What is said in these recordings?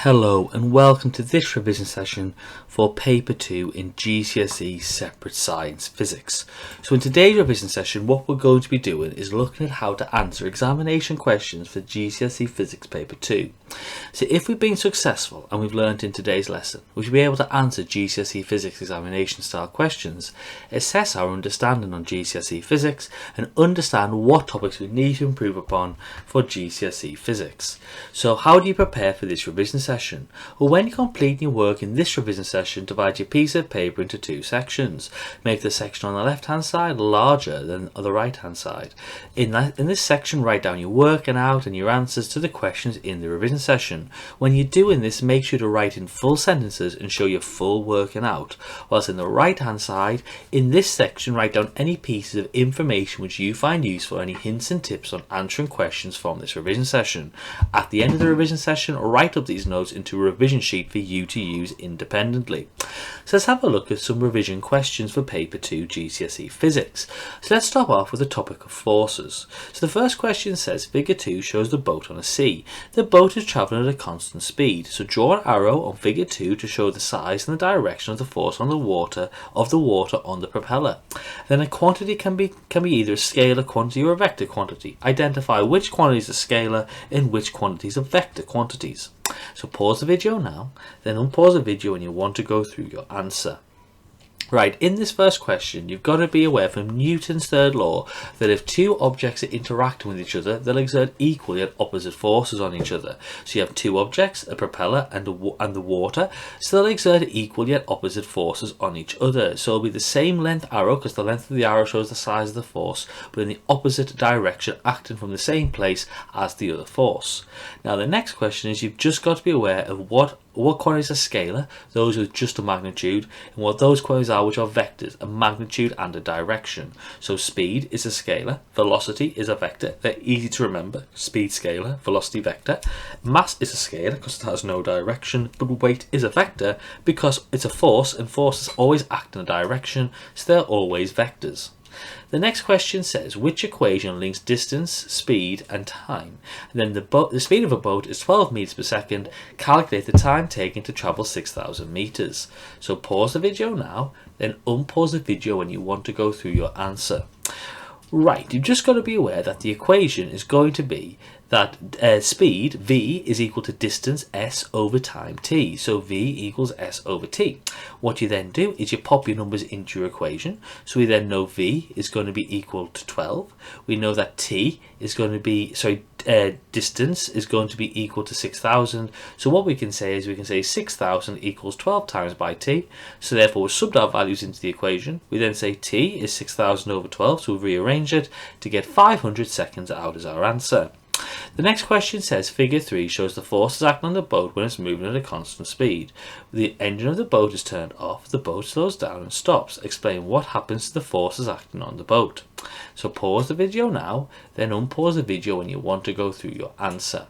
Hello and welcome to this revision session for Paper 2 in GCSE Separate Science Physics. So in today's revision session what we're going to be doing is looking at how to answer examination questions for GCSE Physics Paper 2. So if we've been successful and we've learnt in today's lesson, we should be able to answer GCSE Physics examination style questions, assess our understanding on GCSE Physics and understand what topics we need to improve upon for GCSE Physics. So how do you prepare for this revision session? Well, when you complete your work in this revision session, divide your piece of paper into two sections. Make the section on the left hand side larger than the right hand side. In this section, write down your working out and your answers to the questions in the revision session. When you're doing this, make sure to write in full sentences and show your full working out. Whilst in the right hand side, in this section, write down any pieces of information which you find useful, any hints and tips on answering questions from this revision session. At the end of the revision session, write up these notes into a revision sheet for you to use independently. So let's have a look at some revision questions for Paper 2 GCSE Physics. So let's start off with the topic of forces. So the first question says Figure 2 shows the boat on a sea. The boat is travelling at a constant speed. So draw an arrow on Figure 2 to show the size and the direction of the force on the water on the propeller. Then a quantity can be either a scalar quantity or a vector quantity. Identify which quantity is a scalar and which quantities are vector quantities. So pause the video now, then unpause the video when you want to go through your answer. Right, in this first question, you've got to be aware from Newton's third law that if two objects are interacting with each other, they'll exert equal yet opposite forces on each other. So you have two objects, a propeller and the water, so they'll exert equal yet opposite forces on each other. So it'll be the same length arrow, because the length of the arrow shows the size of the force, but in the opposite direction, acting from the same place as the other force. Now the next question is you've just got to be aware of what quantities are scalar, those with just a magnitude, and what those quantities are which are vectors, a magnitude and a direction. So speed is a scalar, velocity is a vector, they're easy to remember, speed scalar, velocity vector. Mass is a scalar because it has no direction, but weight is a vector because it's a force and forces always act in a direction, so they're always vectors. The next question says which equation links distance, speed and time. And then the speed of a boat is 12 meters per second. Calculate the time taken to travel 6,000 meters. So pause the video now, then unpause the video when you want to go through your answer. Right, you've just got to be aware that the equation is going to be that speed, v, is equal to distance, s, over time, t. So v equals s over t. What you then do is you pop your numbers into your equation. So we then know v is going to be equal to 12. We know that t is going to be, distance is going to be equal to 6,000. So what we can say is 6,000 equals 12 times by t. So therefore we subbed our values into the equation. We then say t is 6,000 over 12. So we'll rearrange it to get 500 seconds out as our answer. The next question says Figure 3 shows the forces acting on the boat when it's moving at a constant speed. The engine of the boat is turned off, the boat slows down and stops. Explain what happens to the forces acting on the boat. So pause the video now, then unpause the video when you want to go through your answer.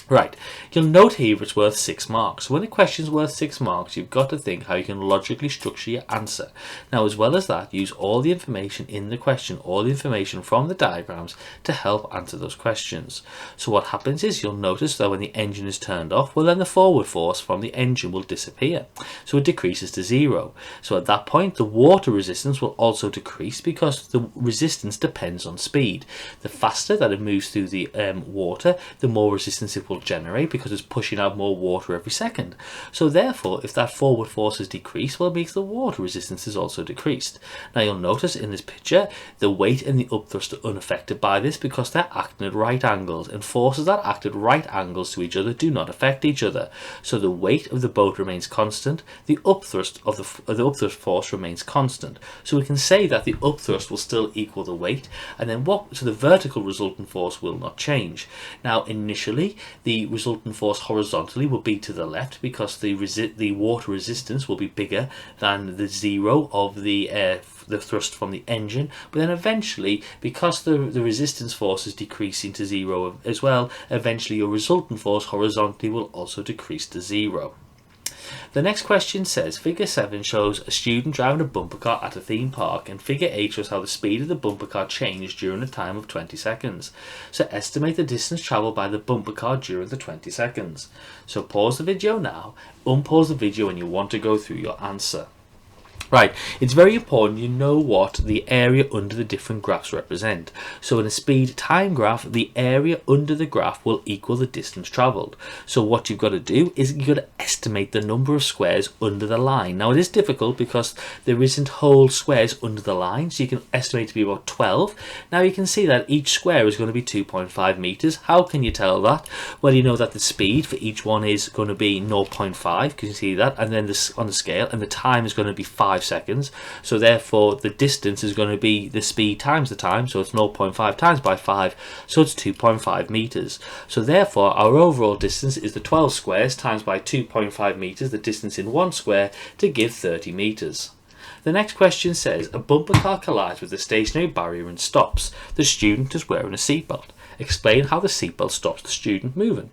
Right, you'll note here it's worth 6 marks. So when a question's worth 6 marks, you've got to think how you can logically structure your answer. Now, as well as that, use all the information in the question, all the information from the diagrams to help answer those questions. So what happens is you'll notice that when the engine is turned off, well then the forward force from the engine will disappear. So it decreases to 0. So at that point, the water resistance will also decrease because the resistance depends on speed. The faster that it moves through the water, the more resistance it will generate because it's pushing out more water every second. So therefore, if that forward force is decreased, well, it makes the water resistance is also decreased. Now you'll notice in this picture, the weight and the upthrust are unaffected by this because they're acting at right angles, and forces that act at right angles to each other do not affect each other. So the weight of the boat remains constant, the upthrust of the upthrust force remains constant. So we can say that the upthrust will still equal the weight, and then so the vertical resultant force will not change. Now initially, the resultant force horizontally will be to the left because the water resistance will be bigger than the 0 of the thrust from the engine, but then eventually, because the resistance force is decreasing to 0 as well, eventually your resultant force horizontally will also decrease to 0. The next question says, figure 7 shows a student driving a bumper car at a theme park, and figure 8 shows how the speed of the bumper car changed during a time of 20 seconds. So estimate the distance travelled by the bumper car during the 20 seconds. So pause the video now, unpause the video when you want to go through your answer. Right, it's very important you know what the area under the different graphs represent. So in a speed time graph, the area under the graph will equal the distance travelled. So what you've got to do is you've got to estimate the number of squares under the line. Now it is difficult because there isn't whole squares under the line, so you can estimate to be about 12. Now you can see that each square is going to be 2.5 meters. How can you tell that? Well, you know that the speed for each one is going to be 0.5, can you see that? And then this on the scale, and the time is going to be 5 seconds, so therefore the distance is going to be the speed times the time, so it's 0.5 times by 5, so it's 2.5 meters. So therefore our overall distance is the 12 squares times by 2.5 meters, the distance in one square, to give 30 meters. The next question says, a bumper car collides with a stationary barrier and stops. The student is wearing a seatbelt. Explain how the seatbelt stops the student moving.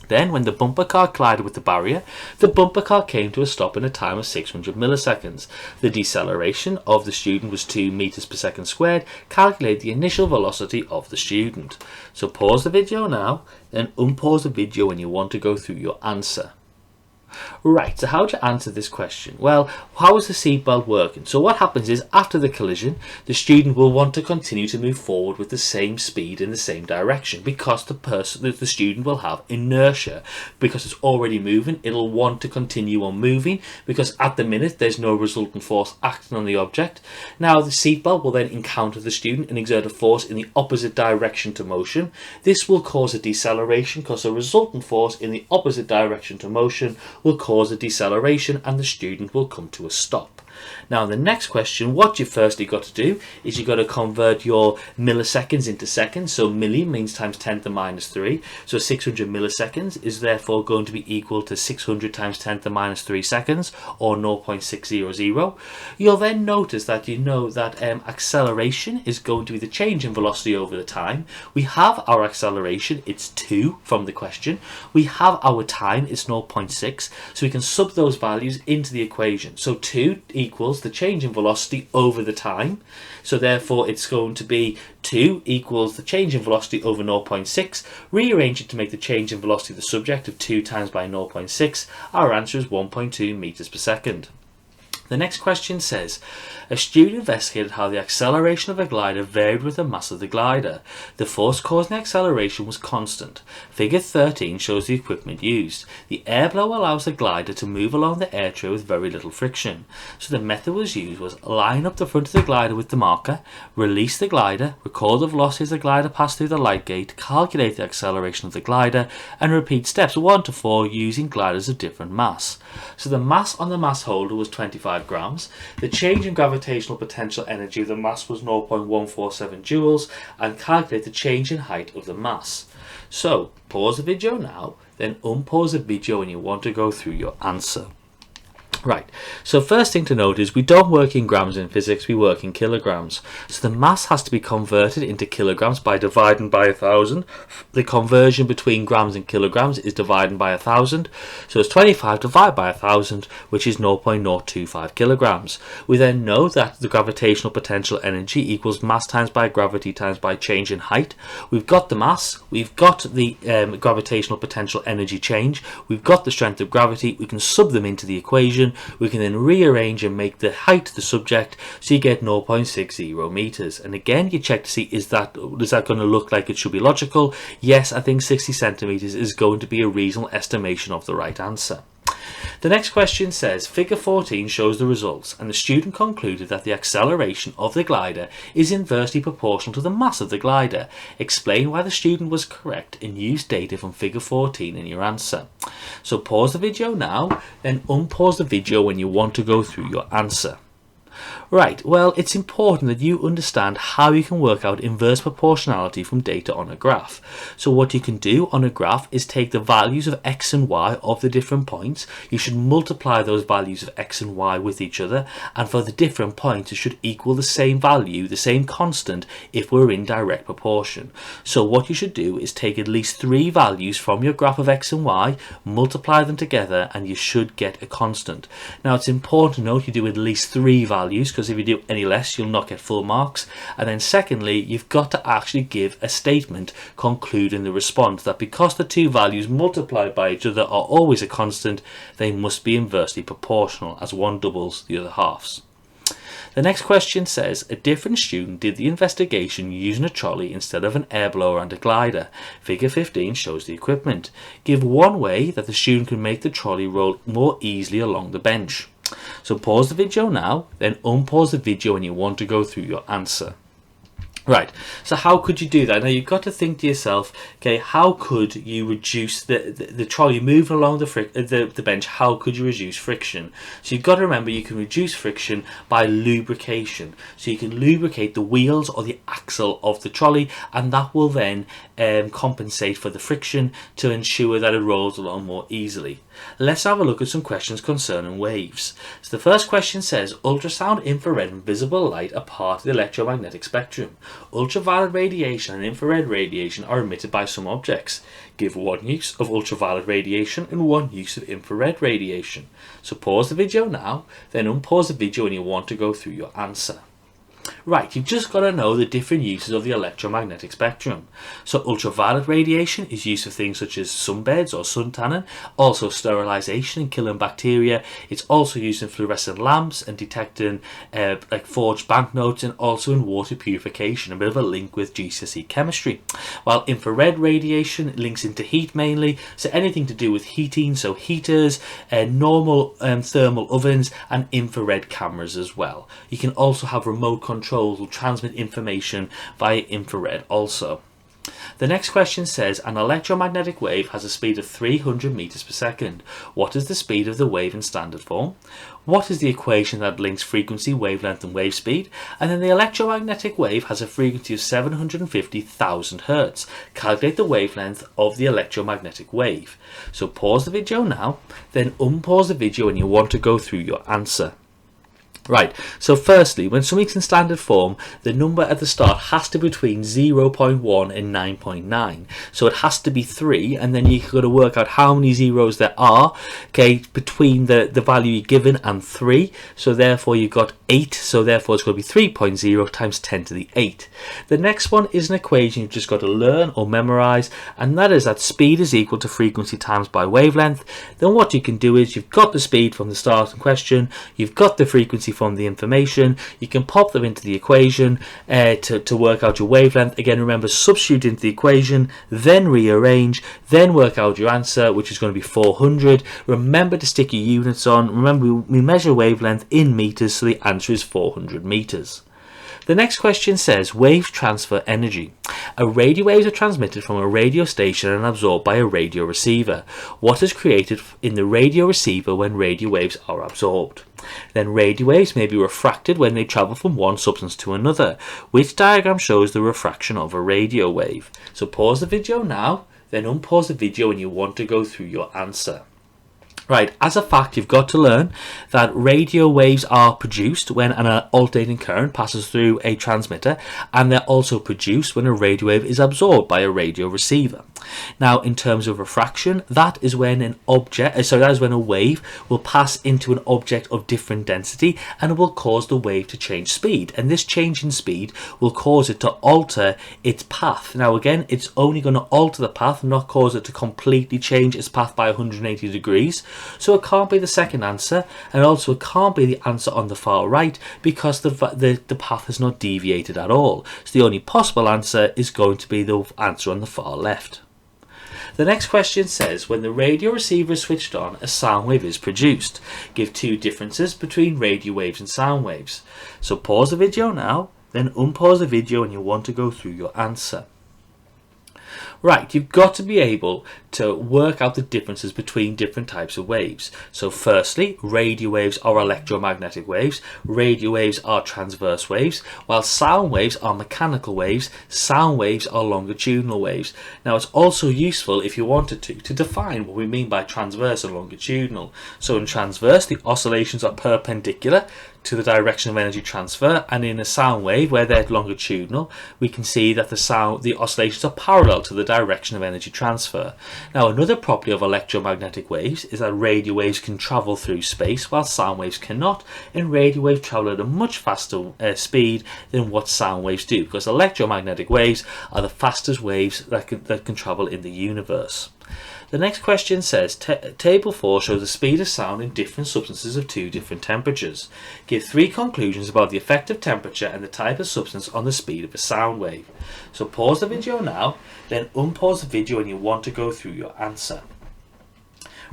Then, when the bumper car collided with the barrier, the bumper car came to a stop in a time of 600 milliseconds. The deceleration of the student was 2 meters per second squared. Calculate the initial velocity of the student. So pause the video now, then unpause the video when you want to go through your answer. Right, so how to answer this question? Well, how is the seatbelt working? So what happens is, after the collision, the student will want to continue to move forward with the same speed in the same direction, because the student will have inertia. Because it's already moving, it'll want to continue on moving, because at the minute there's no resultant force acting on the object. Now the seatbelt will then encounter the student and exert a force in the opposite direction to motion. This will cause a deceleration, because a resultant force in the opposite direction to motion will cause a deceleration, and the student will come to a stop. Now the next question, what you firstly got to do is you got to convert your milliseconds into seconds. So milli means times 10 to the minus 3. So 600 milliseconds is therefore going to be equal to 600 times 10 to the minus 3 seconds, or 0.600. You'll then notice that you know that acceleration is going to be the change in velocity over the time. We have our acceleration, it's 2 from the question. We have our time, it's 0.6. So we can sub those values into the equation. So 2 equals the change in velocity over the time, so therefore it's going to be 2 equals the change in velocity over 0.6. Rearrange it to make the change in velocity the subject of 2 times by 0.6. Our answer is 1.2 meters per second. The next question says, a student investigated how the acceleration of a glider varied with the mass of the glider. The force causing the acceleration was constant. Figure 13 shows the equipment used. The airflow allows the glider to move along the air tray with very little friction. So the method was used was line up the front of the glider with the marker, release the glider, record the velocity as the glider passed through the light gate, calculate the acceleration of the glider, and repeat steps 1 to 4 using gliders of different mass. So the mass on the mass holder was 25 grams. The change in gravitational potential energy of the mass was 0.147 joules, and calculate the change in height of the mass. So pause the video now, then unpause the video when you want to go through your answer. Right, so first thing to note is we don't work in grams in physics, we work in kilograms. So the mass has to be converted into kilograms by dividing by 1,000. The conversion between grams and kilograms is dividing by 1,000. So it's 25 divided by 1,000, which is 0.025 kilograms. We then know that the gravitational potential energy equals mass times by gravity times by change in height. We've got the mass, we've got the gravitational potential energy change, we've got the strength of gravity, we can sub them into the equation. We can then rearrange and make the height the subject, so you get 0.60 meters. And again, you check to see, is that going to look like it should be logical? Yes, I think 60 centimeters is going to be a reasonable estimation of the right answer. The next question says, figure 14 shows the results, and the student concluded that the acceleration of the glider is inversely proportional to the mass of the glider. Explain why the student was correct and use data from figure 14 in your answer. So pause the video now, then unpause the video when you want to go through your answer. Right, well, it's important that you understand how you can work out inverse proportionality from data on a graph. So what you can do on a graph is take the values of x and y of the different points. You should multiply those values of x and y with each other, and for the different points it should equal the same value, the same constant, if we're in direct proportion. So what you should do is take at least 3 values from your graph of x and y, multiply them together, and you should get a constant. Now it's important to note you do at least 3 values, because if you do any less you'll not get full marks. And then secondly, you've got to actually give a statement concluding the response that because the 2 values multiplied by each other are always a constant, they must be inversely proportional, as one doubles the other halves. The next question says, a different student did the investigation using a trolley instead of an air blower and a glider. Figure 15 shows the equipment. Give one way that the student can make the trolley roll more easily along the bench. So pause the video now, then unpause the video when you want to go through your answer. Right, so how could you do that? Now you've got to think to yourself, okay, how could you reduce the trolley moving along the bench? How could you reduce friction? So you've got to remember you can reduce friction by lubrication. So you can lubricate the wheels or the axle of the trolley, and that will then compensate for the friction to ensure that it rolls along more easily. Let's have a look at some questions concerning waves. So the first question says, ultrasound, infrared and visible light are part of the electromagnetic spectrum. Ultraviolet radiation and infrared radiation are emitted by some objects. Give one use of ultraviolet radiation and one use of infrared radiation. So pause the video now, then unpause the video when you want to go through your answer. Right, you've just got to know the different uses of the electromagnetic spectrum. So ultraviolet radiation is used for things such as sunbeds or suntanning, also sterilization and killing bacteria. It's also used in fluorescent lamps and detecting like forged banknotes, and also in water purification, a bit of a link with GCSE chemistry. While infrared radiation links into heat mainly, so anything to do with heating, so heaters, normal thermal ovens and infrared cameras as well. You can also have remote controls will transmit information via infrared also. The next question says, an electromagnetic wave has a speed of 300 meters per second. What is the speed of the wave in standard form? What is the equation that links frequency, wavelength and wave speed? And then the electromagnetic wave has a frequency of 750,000 Hertz. Calculate the wavelength of the electromagnetic wave. So pause the video now, then unpause the video when you want to go through your answer. Right, so firstly, when something's in standard form, the number at the start has to be between 0.1 and 9.9. So it has to be 3, and then you've got to work out how many zeros there are, okay, between the value you're given and 3. So therefore you've got 8, so therefore it's going to be 3.0 times 10 to the 8. The next one is an equation you've just got to learn or memorize, and that is that speed is equal to frequency times by wavelength. Then what you can do is you've got the speed from the starting question, you've got the frequency from the information, you can pop them into the equation to work out your wavelength. Again, remember, substitute into the equation, then rearrange, then work out your answer, which is going to be 400. Remember to stick your units on. Remember, we measure wavelength in meters, so the answer is 400 meters. The next question says, waves transfer energy. Radio waves are transmitted from a radio station and absorbed by a radio receiver. What is created in the radio receiver when radio waves are absorbed? Then radio waves may be refracted when they travel from one substance to another. Which diagram shows the refraction of a radio wave? So pause the video now, then unpause the video when you want to go through your answer. Right, as a fact, you've got to learn that radio waves are produced when an alternating current passes through a transmitter, and they're also produced when a radio wave is absorbed by a radio receiver. Now, in terms of refraction, that is when a wave will pass into an object of different density, and it will cause the wave to change speed. And this change in speed will cause it to alter its path. Now, again, it's only going to alter the path, not cause it to completely change its path by 180 degrees. So it can't be the second answer, and also it can't be the answer on the far right, because the path has not deviated at all. So the only possible answer is going to be the answer on the far left. The next question says, when the radio receiver is switched on, a sound wave is produced. Give 2 differences between radio waves and sound waves. So pause the video now, then unpause the video when you want to go through your answer. Right, you've got to be able to work out the differences between different types of waves. So firstly, radio waves are electromagnetic waves, radio waves are transverse waves, while sound waves are mechanical waves, sound waves are longitudinal waves. Now it's also useful, if you wanted to define what we mean by transverse and longitudinal. So in transverse, the oscillations are perpendicular to the direction of energy transfer, and in a sound wave where they're longitudinal, we can see that the oscillations are parallel to the direction of energy transfer. Now another property of electromagnetic waves is that radio waves can travel through space while sound waves cannot, and radio waves travel at a much faster speed than what sound waves do, because electromagnetic waves are the fastest waves that can travel in the universe. The next question says, Table 4 shows the speed of sound in different substances of 2 different temperatures. Give 3 conclusions about the effect of temperature and the type of substance on the speed of a sound wave. So pause the video now, then unpause the video when you want to go through your answer.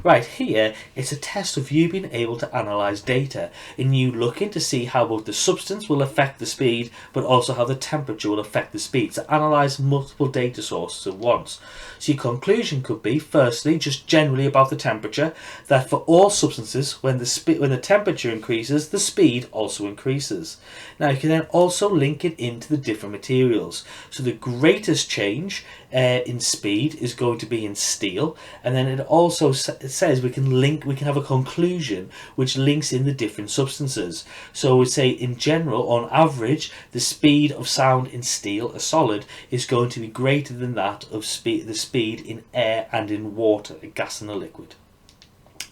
Right, here it's a test of you being able to analyse data and you looking to see how both the substance will affect the speed but also how the temperature will affect the speed, to analyse multiple data sources at once. So your conclusion could be, firstly, just generally about the temperature, that for all substances when the temperature increases, the speed also increases. Now you can then also link it into the different materials. So the greatest change in speed is going to be in steel, and then it also says we can have a conclusion which links in the different substances. So we say in general, on average, the speed of sound in steel, a solid, is going to be greater than that of the speed in air and in water, a gas and a liquid.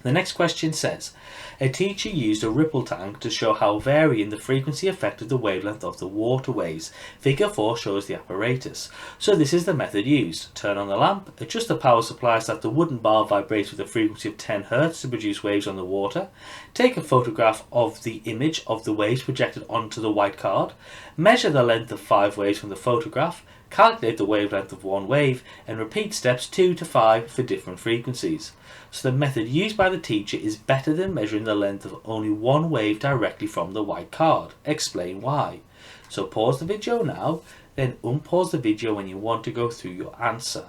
The next question says, a teacher used a ripple tank to show how varying the frequency affected the wavelength of the water waves. Figure 4 shows the apparatus. So this is the method used. Turn on the lamp, adjust the power supply so that the wooden bar vibrates with a frequency of 10 Hz to produce waves on the water. Take a photograph of the image of the waves projected onto the white card. Measure the length of 5 waves from the photograph. Calculate the wavelength of one wave and repeat steps 2 to 5 for different frequencies. So the method used by the teacher is better than measuring the length of only one wave directly from the white card. Explain why. So pause the video now, then unpause the video when you want to go through your answer.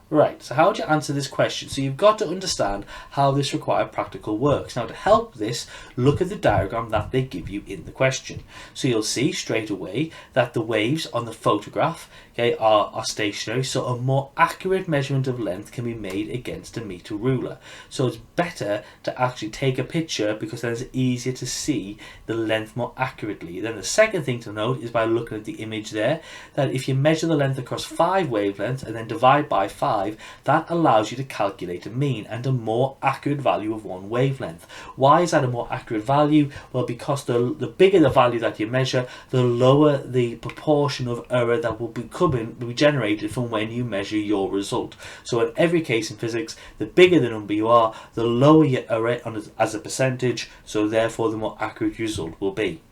Right, so how do you answer this question? So you've got to understand how this required practical works. Now to help this, look at the diagram that they give you in the question. So you'll see straight away that the waves on the photograph, okay, are stationary, so a more accurate measurement of length can be made against a meter ruler. So it's better to actually take a picture because then it's easier to see the length more accurately. Then the second thing to note is by looking at the image there, that if you measure the length across 5 wavelengths and then divide by 5, that allows you to calculate a mean and a more accurate value of one wavelength. Why is that a more accurate value? Well, because the bigger the value that you measure, the lower the proportion of error that will be generated from when you measure your result. So in every case in physics, the bigger the number you are, the lower your error as a percentage, so therefore the more accurate your result will be.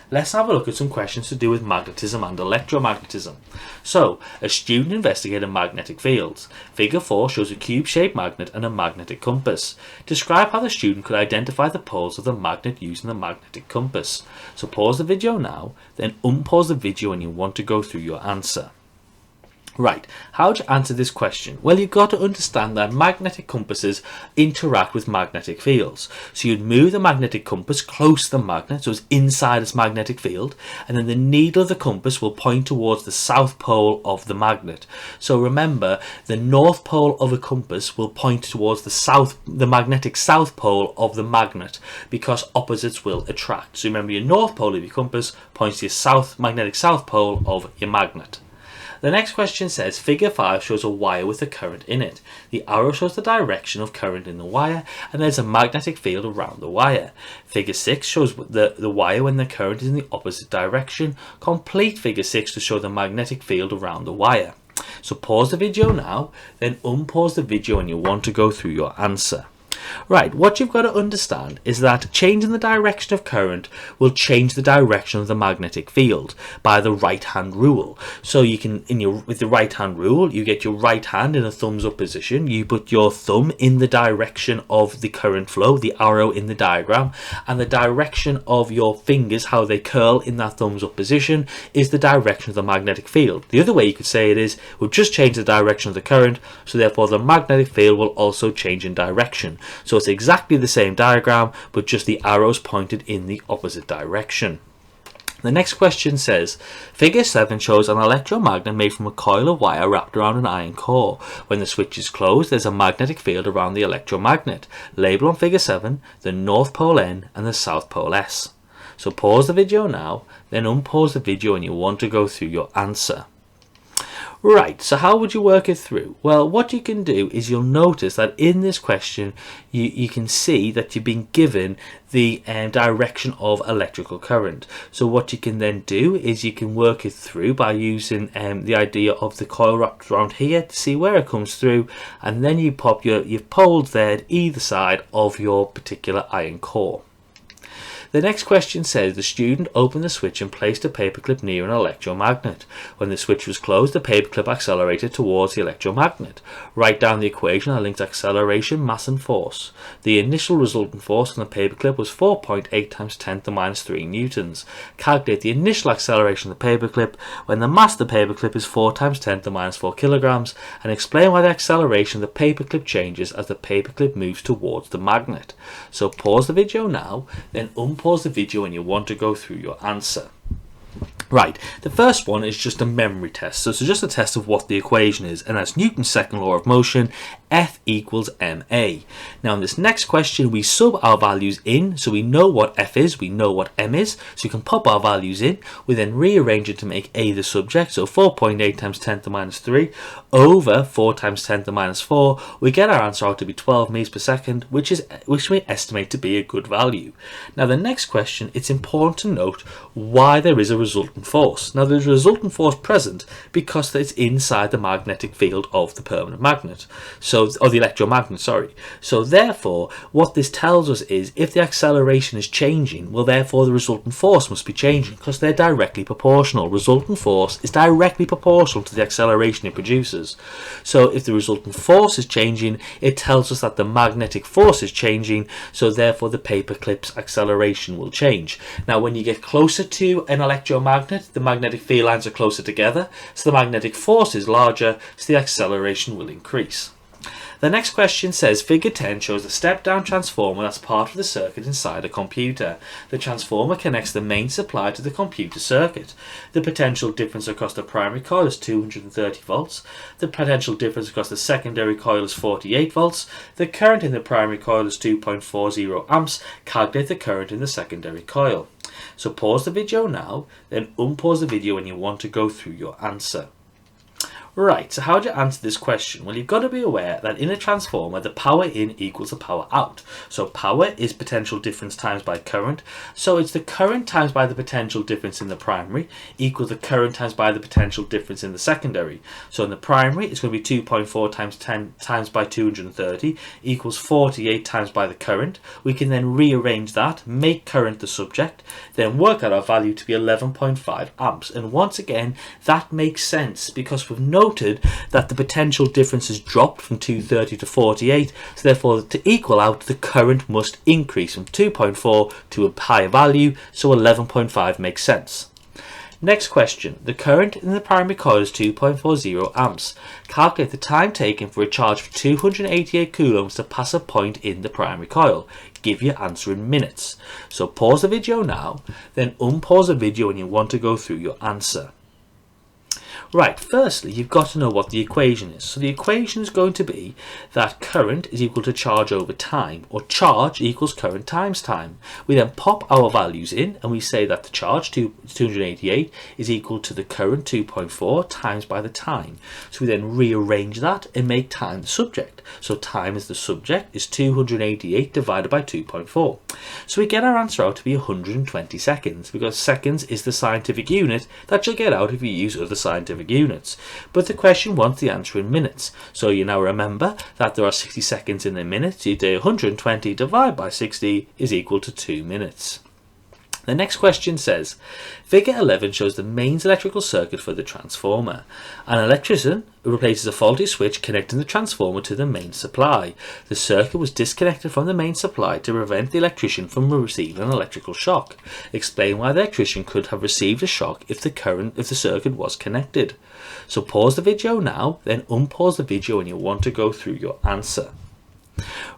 Let's have a look at some questions to do with magnetism and electromagnetism. So, a student investigated magnetic fields. Figure 4 shows a cube-shaped magnet and a magnetic compass. Describe how the student could identify the poles of the magnet using the magnetic compass. So pause the video now, then unpause the video when you want to go through your answer. Right, how to answer this question? Well, you've got to understand that magnetic compasses interact with magnetic fields. So you'd move the magnetic compass close to the magnet, so it's inside its magnetic field, and then the needle of the compass will point towards the south pole of the magnet. So remember, the north pole of a compass will point towards the magnetic south pole of the magnet, because opposites will attract. So remember, your north pole of your compass points to your magnetic south pole of your magnet. The next question says, Figure 5 shows a wire with a current in it. The arrow shows the direction of current in the wire, and there's a magnetic field around the wire. Figure 6 shows the wire when the current is in the opposite direction. Complete Figure 6 to show the magnetic field around the wire. So pause the video now, then unpause the video when you want to go through your answer. Right, what you've got to understand is that changing the direction of current will change the direction of the magnetic field by the right hand rule. So you can, with the right hand rule, you get your right hand in a thumbs up position, you put your thumb in the direction of the current flow, the arrow in the diagram, and the direction of your fingers, how they curl in that thumbs up position, is the direction of the magnetic field. The other way you could say it is, we've just changed the direction of the current, so therefore the magnetic field will also change in direction. So it's exactly the same diagram, but just the arrows pointed in the opposite direction. The next question says, Figure 7 shows an electromagnet made from a coil of wire wrapped around an iron core. When the switch is closed, there's a magnetic field around the electromagnet. Label on Figure 7 the North Pole N and the South Pole S. So pause the video now, then unpause the video when you want to go through your answer. Right, so how would you work it through? Well, what you can do is you'll notice that in this question you can see that you've been given the direction of electrical current. So what you can then do is you can work it through by using the idea of the coil wrapped around here to see where it comes through, and then you pop your poles there at either side of your particular iron core. The next question says the student opened the switch and placed a paperclip near an electromagnet. When the switch was closed, the paperclip accelerated towards the electromagnet. Write down the equation that links acceleration, mass and force. The initial resultant force on the paperclip was 4.8 times 10 to the minus 3 newtons. Calculate the initial acceleration of the paperclip when the mass of the paperclip is 4 times 10 to the minus 4 kilograms, and explain why the acceleration of the paperclip changes as the paperclip moves towards the magnet. So pause the video now, then unpause the video when you want to go through your answer. Right, the first one is just a memory test. So it's just a test of what the equation is, and that's Newton's second law of motion, F equals ma. Now in this next question we sub our values in, so we know what F is, we know what m is, so you can pop our values in. We then rearrange it to make a the subject, so 4.8 times 10 to the minus 3 over 4 times 10 to the minus 4. We get our answer out to be 12 meters per second, which we estimate to be a good value. Now the next question, it's important to note why there is a resultant force. Now there's a resultant force present because it's inside the magnetic field of the permanent magnet, or the electromagnet, sorry. So therefore what this tells us is if the acceleration is changing, well therefore the resultant force must be changing because they're directly proportional. Resultant force is directly proportional to the acceleration it produces. So if the resultant force is changing, it tells us that the magnetic force is changing, so therefore the paperclip's acceleration will change. Now when you get closer to an electromagnet, the magnetic field lines are closer together, so the magnetic force is larger, so the acceleration will increase. The next question says figure 10 shows a step-down transformer that's part of the circuit inside a computer. The transformer connects the main supply to the computer circuit. The potential difference across the primary coil is 230 volts. The potential difference across the secondary coil is 48 volts. The current in the primary coil is 2.40 amps. Calculate the current in the secondary coil. So pause the video now, then unpause the video when you want to go through your answer. Right, so how do you answer this question? Well, you've got to be aware that in a transformer, the power in equals the power out. So power is potential difference times by current. So it's the current times by the potential difference in the primary equals the current times by the potential difference in the secondary. So in the primary, it's going to be 2.4 times 10 times by 230 equals 48 times by the current. We can then rearrange that, make current the subject, then work out our value to be 11.5 amps. And once again, that makes sense because we've noted that the potential difference has dropped from 230 to 48, so therefore to equal out the current must increase from 2.4 to a higher value, so 11.5 makes sense. Next question, the current in the primary coil is 2.40 amps. Calculate the time taken for a charge of 288 coulombs to pass a point in the primary coil. Give your answer in minutes. So pause the video now, then unpause the video when you want to go through your answer. Right, firstly, you've got to know what the equation is. So the equation is going to be that current is equal to charge over time, or charge equals current times time. We then pop our values in, and we say that the charge, 288, is equal to the current, 2.4, times by the time. So we then rearrange that and make time the subject. So time as the subject is 288 divided by 2.4. So we get our answer out to be 120 seconds, because seconds is the scientific unit that you'll get out if you use other scientific scientific units, but the question wants the answer in minutes. So you now remember that there are 60 seconds in a minute, so you do 120 divided by 60 is equal to 2 minutes. The next question says, Figure 11 shows the mains electrical circuit for the transformer. An electrician replaces a faulty switch connecting the transformer to the main supply. The circuit was disconnected from the main supply to prevent the electrician from receiving an electrical shock. Explain why the electrician could have received a shock if the circuit was connected. So pause the video now, then unpause the video when you want to go through your answer.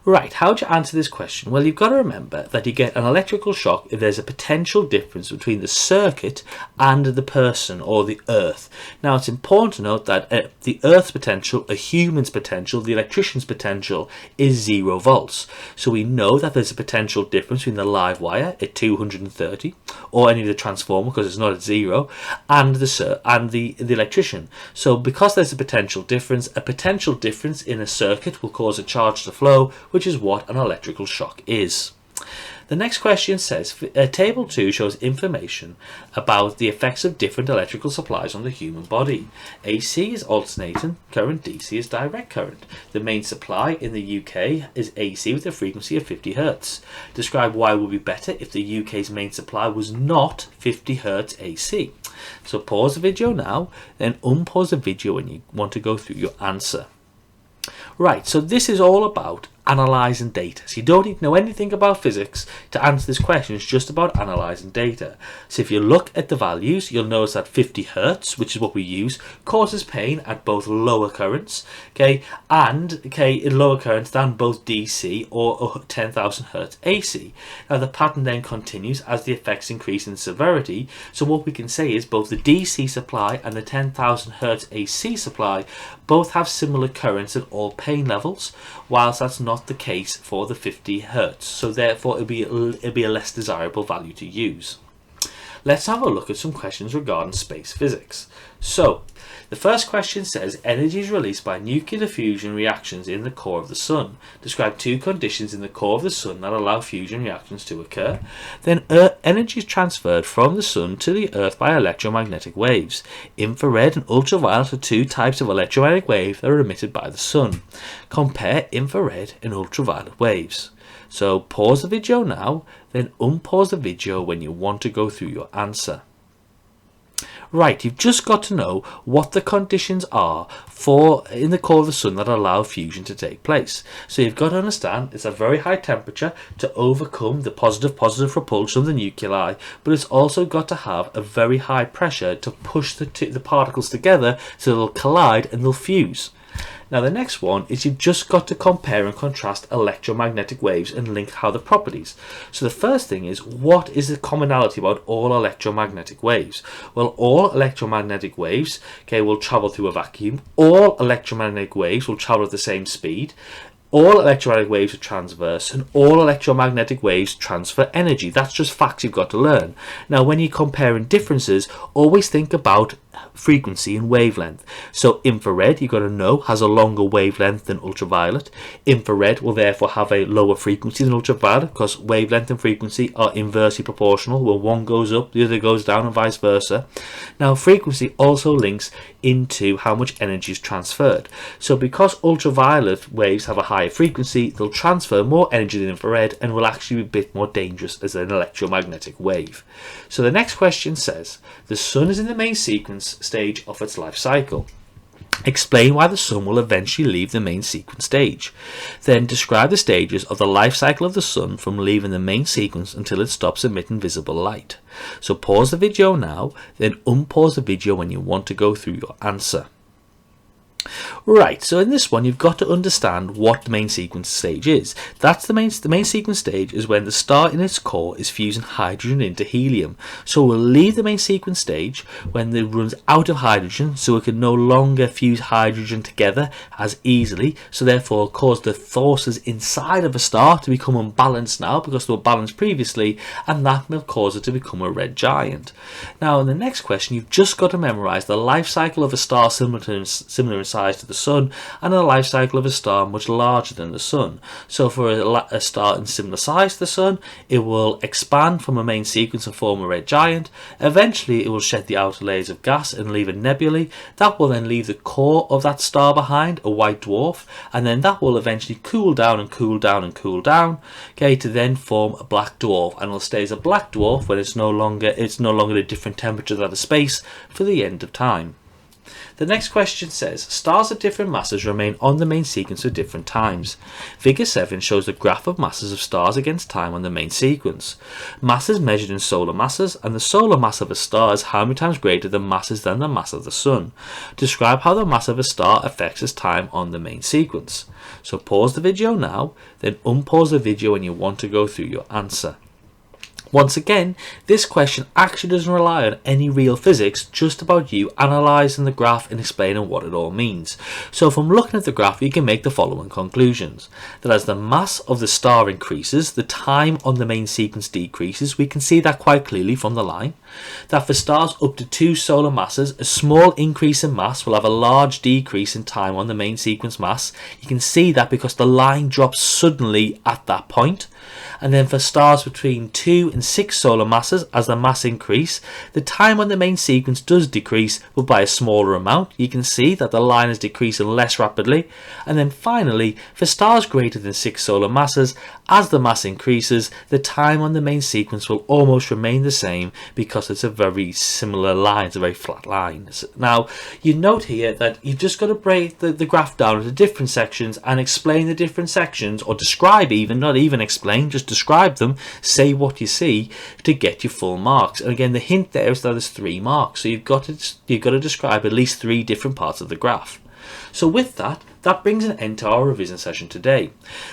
Right, how do you answer this question? Well, you've got to remember that you get an electrical shock if there's a potential difference between the circuit and the person or the earth. Now, it's important to note that the earth's potential, a human's potential, the electrician's potential is 0 volts. So we know that there's a potential difference between the live wire at 230 or any of the transformer because it's not at 0 and the electrician. So because there's a potential difference in a circuit will cause a charge to flow, which is what an electrical shock is. The next question says, Table 2 shows information about the effects of different electrical supplies on the human body. AC is alternating current, DC is direct current. The main supply in the UK is AC with a frequency of 50 Hz. Describe why it would be better if the UK's main supply was not 50 Hz AC. So pause the video now, then unpause the video when you want to go through your answer. Right, so this is all about analysing data. So you don't need to know anything about physics to answer this question. It's just about analysing data. So if you look at the values, you'll notice that 50 Hz, which is what we use, causes pain at both lower currents, in lower currents than both DC or 10,000 Hz AC. Now the pattern then continues as the effects increase in severity. So what we can say is both the DC supply and the 10,000 Hz AC supply both have similar currents at all pain levels, whilst that's not the case for the 50 Hz. So therefore it'll be a less desirable value to use. Let's have a look at some questions regarding space physics. So the first question says energy is released by nuclear fusion reactions in the core of the sun. Describe 2 conditions in the core of the sun that allow fusion reactions to occur. Then energy is transferred from the sun to the earth by electromagnetic waves. Infrared and ultraviolet are 2 types of electromagnetic waves that are emitted by the sun. Compare infrared and ultraviolet waves. So pause the video now, then unpause the video when you want to go through your answer. Right, you've just got to know what the conditions are in the core of the sun that allow fusion to take place. So you've got to understand it's a very high temperature to overcome the positive repulsion of the nuclei, but it's also got to have a very high pressure to push the particles together so they'll collide and they'll fuse. Now the next one is you've just got to compare and contrast electromagnetic waves and link how the properties. So the first thing is, what is the commonality about all electromagnetic waves? Well, all electromagnetic waves will travel through a vacuum. All electromagnetic waves will travel at the same speed. All electromagnetic waves are transverse, and all electromagnetic waves transfer energy. That's just facts you've got to learn. Now, when you're comparing differences, always think about frequency and wavelength. So infrared, you've got to know, has a longer wavelength than ultraviolet. Infrared will therefore have a lower frequency than ultraviolet because wavelength and frequency are inversely proportional. Where one goes up, the other goes down, and vice versa. Now frequency also links into how much energy is transferred. So because ultraviolet waves have a higher frequency, they'll transfer more energy than infrared and will actually be a bit more dangerous as an electromagnetic wave. So the next question says, the sun is in the main sequence stage of its life cycle. Explain why the sun will eventually leave the main sequence stage. Then describe the stages of the life cycle of the sun from leaving the main sequence until it stops emitting visible light. So pause the video now, then unpause the video when you want to go through your answer. Right, so in this one you've got to understand what the main sequence stage is. That's the main sequence stage is when the star in its core is fusing hydrogen into helium. So we'll leave the main sequence stage when it runs out of hydrogen, so it can no longer fuse hydrogen together as easily, so therefore cause the forces inside of a star to become unbalanced now because they were balanced previously, and that will cause it to become a red giant. Now in the next question you've just got to memorize the life cycle of a star similar in size to the Sun, and a life cycle of a star much larger than the Sun. So for a star in similar size to the Sun, it will expand from a main sequence and form a red giant. Eventually it will shed the outer layers of gas and leave a nebulae. That will then leave the core of that star behind, a white dwarf, and then that will eventually cool down and cool down and cool down, okay, to then form a black dwarf, and it will stay as a black dwarf when it's no longer at a different temperature than the space for the end of time. The next question says, stars at different masses remain on the main sequence at different times. Figure 7 shows the graph of masses of stars against time on the main sequence. Mass is measured in solar masses, and the solar mass of a star is how many times greater than the mass of the Sun. Describe how the mass of a star affects its time on the main sequence. So pause the video now, then unpause the video when you want to go through your answer. Once again, this question actually doesn't rely on any real physics, just about you analysing the graph and explaining what it all means. So from looking at the graph, you can make the following conclusions. That as the mass of the star increases, the time on the main sequence decreases. We can see that quite clearly from the line. That for stars up to 2 solar masses, a small increase in mass will have a large decrease in time on the main sequence mass. You can see that because the line drops suddenly at that point. And then for stars between 2 and 6 solar masses, as the mass increase, the time on the main sequence does decrease, but by a smaller amount. You can see that the line is decreasing less rapidly. And then finally, for stars greater than 6 solar masses, as the mass increases, the time on the main sequence will almost remain the same, because it's a very similar line, it's a very flat line. Now, you note here that you've just got to break the graph down into different sections and explain the different sections, or describe even, not even explain, just describe them, say what you see to get your full marks. And again, the hint there is that there's 3 marks, so you've got to describe at least 3 different parts of the graph. So with that brings an end to our revision session today.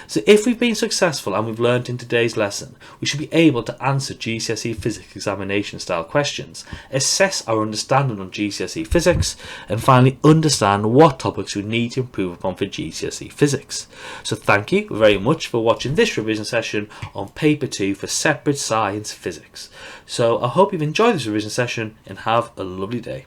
So if we've been successful and we've learned in today's lesson, we should be able to answer GCSE physics examination style questions, assess our understanding on GCSE physics, and finally understand what topics we need to improve upon for GCSE physics. So thank you very much for watching this revision session on paper 2 for separate science physics. So I hope you've enjoyed this revision session and have a lovely day.